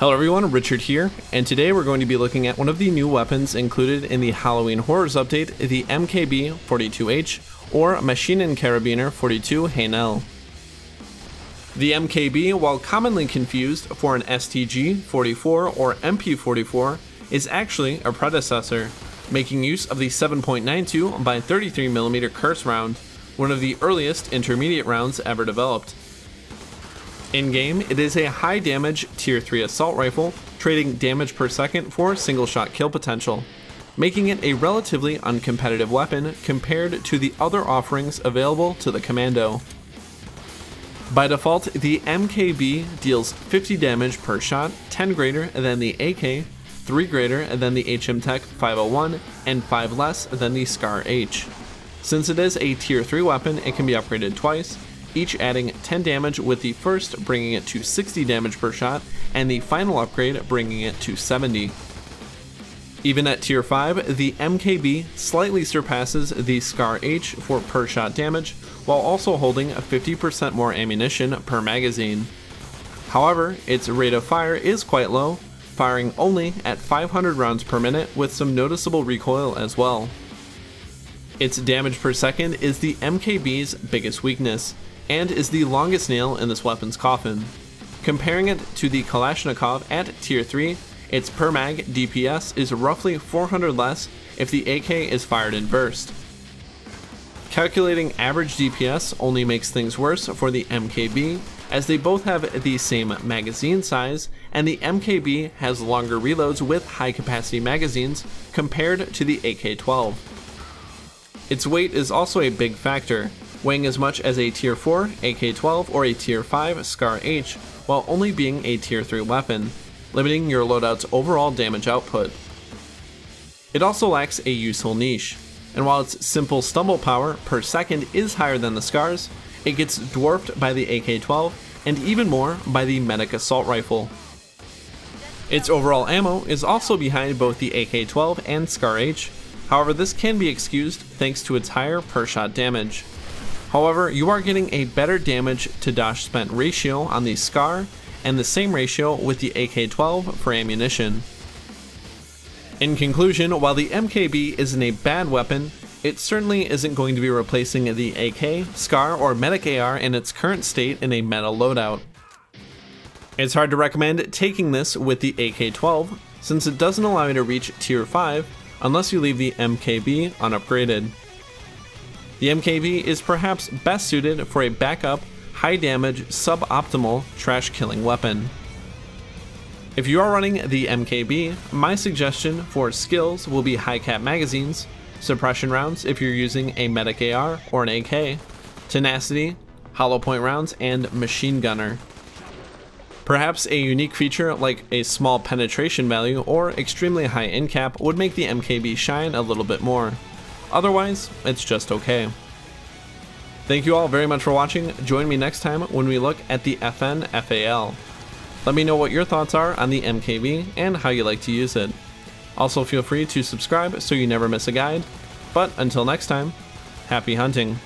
Hello everyone, Richard here, and today we're going to be looking at one of the new weapons included in the Halloween Horrors update, the MKb.42H, or Maschinen Karabiner 42 Heinel. The MKb, while commonly confused for an STG-44 or MP-44, is actually a predecessor, making use of the 7.92 by 33mm Kurz round, one of the earliest intermediate rounds ever developed. In-game, it is a high-damage Tier 3 assault rifle, trading damage per second for single-shot kill potential, making it a relatively uncompetitive weapon compared to the other offerings available to the Commando. By default, the MKb deals 50 damage per shot, 10 greater than the AK, 3 greater than the HM Tech 501, and 5 less than the Scar H. Since it is a Tier 3 weapon, it can be upgraded twice, each adding 10 damage, with the first bringing it to 60 damage per shot, and the final upgrade bringing it to 70. Even at Tier 5, the MKb slightly surpasses the Scar H for per shot damage, while also holding 50% more ammunition per magazine. However, its rate of fire is quite low, firing only at 500 rounds per minute with some noticeable recoil as well. Its damage per second is the MKb's biggest weakness, and is the longest nail in this weapon's coffin. Comparing it to the Kalashnikov at Tier 3, its per mag DPS is roughly 400 less if the AK is fired in burst. Calculating average DPS only makes things worse for the MKb, as they both have the same magazine size, and the MKb has longer reloads with high capacity magazines compared to the AK-12. Its weight is also a big factor, weighing as much as a Tier 4 AK-12 or a Tier 5 Scar H, while only being a Tier 3 weapon, limiting your loadout's overall damage output. It also lacks a useful niche, and while its simple stumble power per second is higher than the Scars, it gets dwarfed by the AK-12 and even more by the Medic Assault Rifle. Its overall ammo is also behind both the AK-12 and Scar H, however this can be excused thanks to its higher per shot damage. However, you are getting a better damage to dosh spent ratio on the Scar, and the same ratio with the AK-12 for ammunition. In conclusion, while the MKb isn't a bad weapon, it certainly isn't going to be replacing the AK, Scar, or Medic AR in its current state in a meta loadout. It's hard to recommend taking this with the AK-12, since it doesn't allow you to reach Tier 5 unless you leave the MKb unupgraded. The MKb is perhaps best suited for a backup, high damage, suboptimal trash killing weapon. If you are running the MKb, my suggestion for skills will be high cap magazines, suppression rounds if you're using a Medic AR or an AK, tenacity, hollow point rounds, and machine gunner. Perhaps a unique feature like a small penetration value or extremely high in cap would make the MKb shine a little bit more. Otherwise, it's just okay. Thank you all very much for watching. Join me next time when we look at the FN FAL. Let me know what your thoughts are on the MKb and how you like to use it. Also feel free to subscribe so you never miss a guide. But until next time, happy hunting.